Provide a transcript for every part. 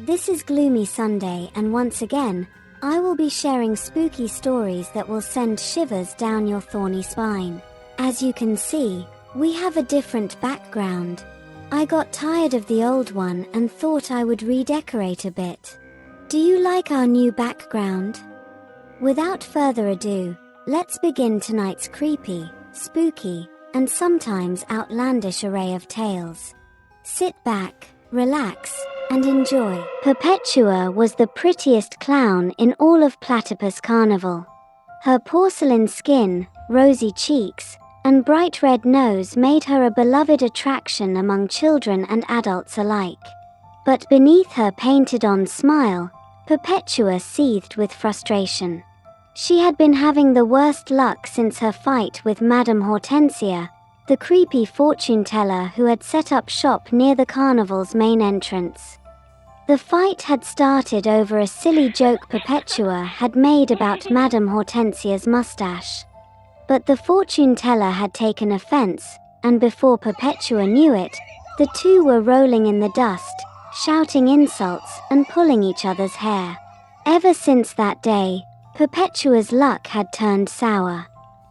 This is Gloomy Sunday, and once again, I will be sharing spooky stories that will send shivers down your thorny spine. As you can see, we have a different background. I got tired of the old one and thought I would redecorate a bit. Do you like our new background? Without further ado, let's begin tonight's creepy, spooky, and sometimes outlandish array of tales. Sit back, relax, and enjoy. Perpetua was the prettiest clown in all of Platypus Carnival. Her porcelain skin, rosy cheeks, and bright red nose made her a beloved attraction among children and adults alike. But beneath her painted-on smile, Perpetua seethed with frustration. She had been having the worst luck since her fight with Madame Hortensia, the creepy fortune teller who had set up shop near the carnival's main entrance. The fight had started over a silly joke Perpetua had made about Madame Hortensia's mustache. But the fortune teller had taken offense, and before Perpetua knew it, the two were rolling in the dust, shouting insults and pulling each other's hair. Ever since that day, Perpetua's luck had turned sour.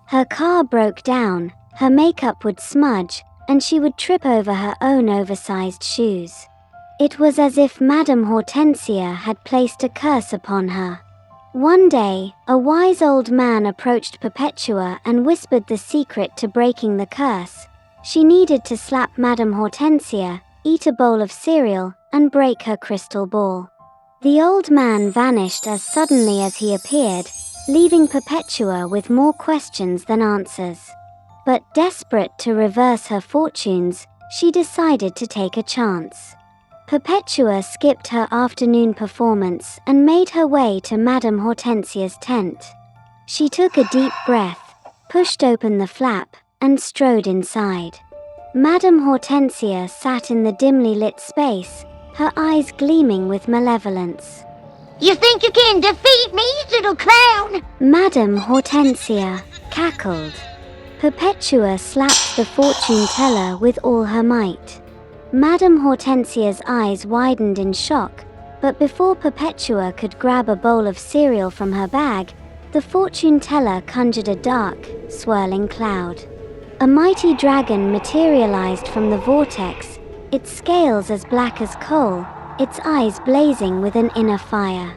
Her car broke down, her makeup would smudge, and she would trip over her own oversized shoes. It was as if Madame Hortensia had placed a curse upon her. One day, a wise old man approached Perpetua and whispered the secret to breaking the curse. She needed to slap Madame Hortensia, eat a bowl of cereal, and break her crystal ball. The old man vanished as suddenly as he appeared, leaving Perpetua with more questions than answers. But desperate to reverse her fortunes, she decided to take a chance. Perpetua skipped her afternoon performance and made her way to Madame Hortensia's tent. She took a deep breath, pushed open the flap, and strode inside. Madame Hortensia sat in the dimly lit space, her eyes gleaming with malevolence. "You think you can defeat me, little clown?" Madame Hortensia cackled. Perpetua slapped the fortune teller with all her might. Madame Hortensia's eyes widened in shock, but before Perpetua could grab a bowl of cereal from her bag, the fortune teller conjured a dark, swirling cloud. A mighty dragon materialized from the vortex, its scales as black as coal, its eyes blazing with an inner fire.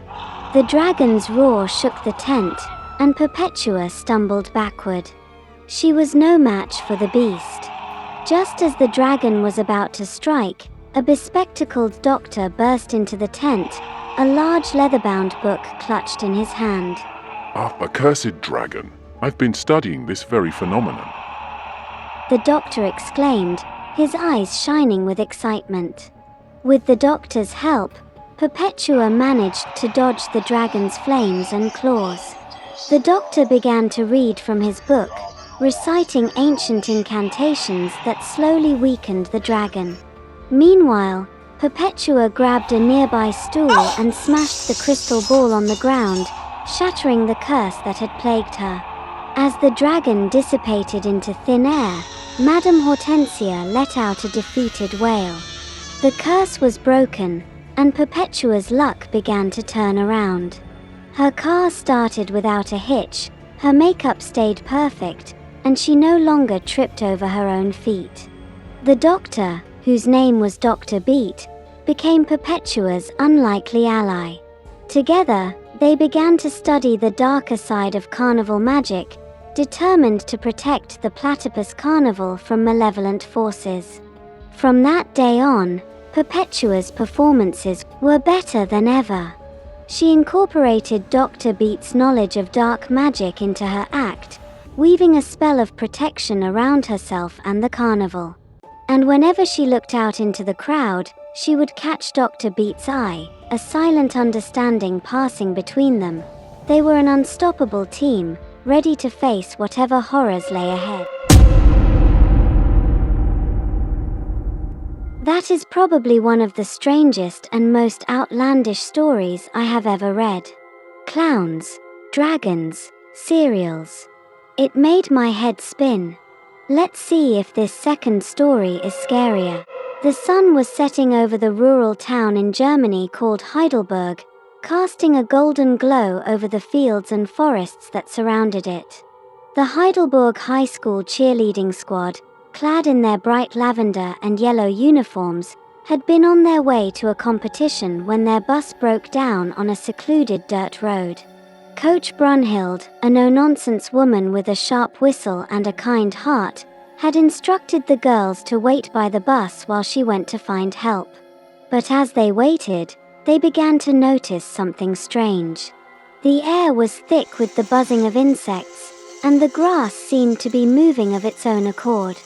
The dragon's roar shook the tent, and Perpetua stumbled backward. She was no match for the beast. Just as the dragon was about to strike, a bespectacled doctor burst into the tent, a large leather-bound book clutched in his hand. "Ah, accursed dragon! I've been studying this very phenomenon." The doctor exclaimed, his eyes shining with excitement. With the doctor's help, Perpetua managed to dodge the dragon's flames and claws. The doctor began to read from his book, reciting ancient incantations that slowly weakened the dragon. Meanwhile, Perpetua grabbed a nearby stool and smashed the crystal ball on the ground, shattering the curse that had plagued her. As the dragon dissipated into thin air, Madame Hortensia let out a defeated wail. The curse was broken, and Perpetua's luck began to turn around. Her car started without a hitch, her makeup stayed perfect, and she no longer tripped over her own feet. The doctor, whose name was Dr. Beat, became Perpetua's unlikely ally. Together, they began to study the darker side of carnival magic, determined to protect the Platypus Carnival from malevolent forces. From that day on, Perpetua's performances were better than ever. She incorporated Dr. Beat's knowledge of dark magic into her act, weaving a spell of protection around herself and the carnival. And whenever she looked out into the crowd, she would catch Dr. Beat's eye, a silent understanding passing between them. They were an unstoppable team, ready to face whatever horrors lay ahead. That is probably one of the strangest and most outlandish stories I have ever read. Clowns, dragons, cereals. It made my head spin. Let's see if this second story is scarier. The sun was setting over the rural town in Germany called Heidelberg, casting a golden glow over the fields and forests that surrounded it. The Heidelberg High School cheerleading squad, clad in their bright lavender and yellow uniforms, had been on their way to a competition when their bus broke down on a secluded dirt road. Coach Brunhild, a no-nonsense woman with a sharp whistle and a kind heart, had instructed the girls to wait by the bus while she went to find help. But as they waited, they began to notice something strange. The air was thick with the buzzing of insects, and the grass seemed to be moving of its own accord.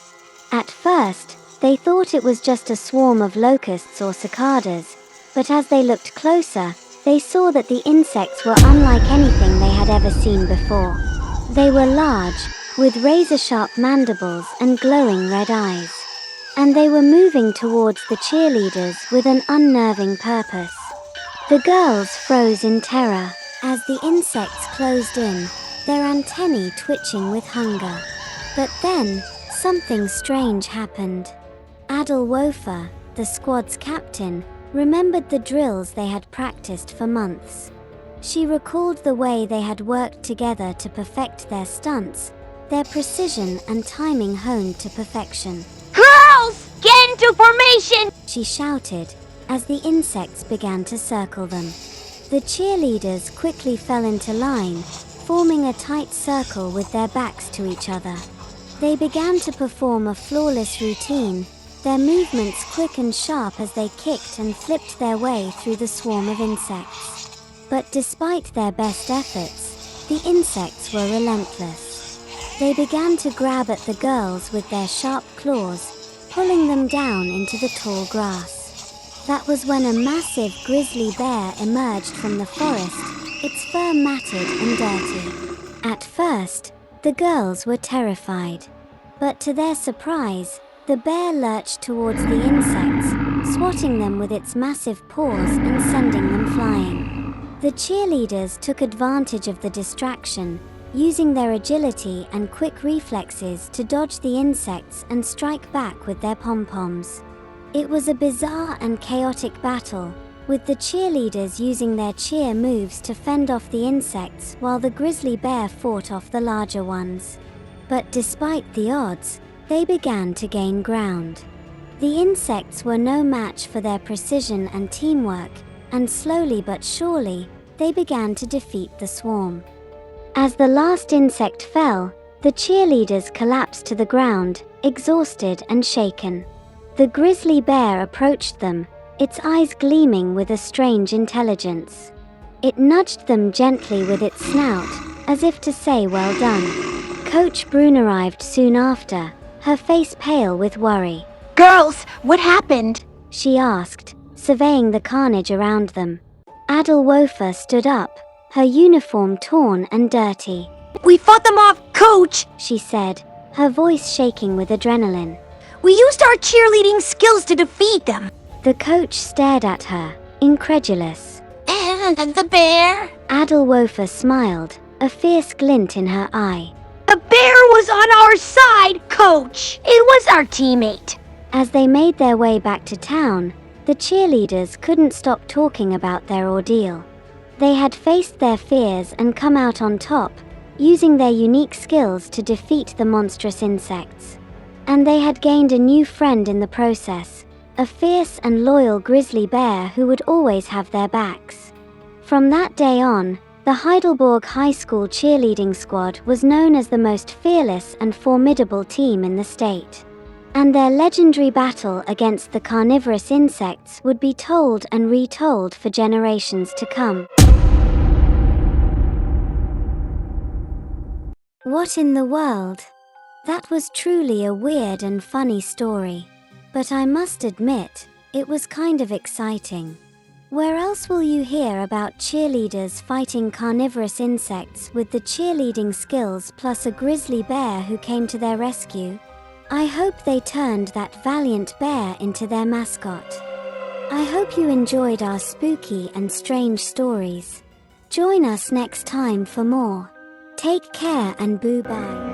At first, they thought it was just a swarm of locusts or cicadas, but as they looked closer, they saw that the insects were unlike anything they had ever seen before. They were large, with razor-sharp mandibles and glowing red eyes. And they were moving towards the cheerleaders with an unnerving purpose. The girls froze in terror as the insects closed in, their antennae twitching with hunger. But then, something strange happened. Adelwofer, the squad's captain, remembered the drills they had practiced for months. She recalled the way they had worked together to perfect their stunts, their precision and timing honed to perfection. Girls, get into formation! She shouted as the insects began to circle them. The cheerleaders quickly fell into line, forming a tight circle with their backs to each other. They began to perform a flawless routine, their movements quick and sharp as they kicked and flipped their way through the swarm of insects. But despite their best efforts, the insects were relentless. They began to grab at the girls with their sharp claws, pulling them down into the tall grass. That was when a massive grizzly bear emerged from the forest, its fur matted and dirty. At first, the girls were terrified. But to their surprise, the bear lurched towards the insects, swatting them with its massive paws and sending them flying. The cheerleaders took advantage of the distraction, using their agility and quick reflexes to dodge the insects and strike back with their pom-poms. It was a bizarre and chaotic battle, with the cheerleaders using their cheer moves to fend off the insects while the grizzly bear fought off the larger ones. But despite the odds, they began to gain ground. The insects were no match for their precision and teamwork, and slowly but surely, they began to defeat the swarm. As the last insect fell, the cheerleaders collapsed to the ground, exhausted and shaken. The grizzly bear approached them, its eyes gleaming with a strange intelligence. It nudged them gently with its snout, as if to say well done. Coach Brune arrived soon after, her face pale with worry. Girls, what happened? She asked, surveying the carnage around them. Adelwofer stood up, her uniform torn and dirty. We fought them off, Coach, she said, her voice shaking with adrenaline. We used our cheerleading skills to defeat them. The coach stared at her, incredulous. And the bear? Adelwofer smiled, a fierce glint in her eye. The bear was on our side, Coach. It was our teammate. As they made their way back to town, the cheerleaders couldn't stop talking about their ordeal. They had faced their fears and come out on top, using their unique skills to defeat the monstrous insects. And they had gained a new friend in the process, a fierce and loyal grizzly bear who would always have their backs. From that day on, the Heidelberg High School cheerleading squad was known as the most fearless and formidable team in the state. And their legendary battle against the carnivorous insects would be told and retold for generations to come. What in the world? That was truly a weird and funny story. But I must admit, it was kind of exciting. Where else will you hear about cheerleaders fighting carnivorous insects with the cheerleading skills plus a grizzly bear who came to their rescue? I hope they turned that valiant bear into their mascot. I hope you enjoyed our spooky and strange stories. Join us next time for more. Take care and boo-bye.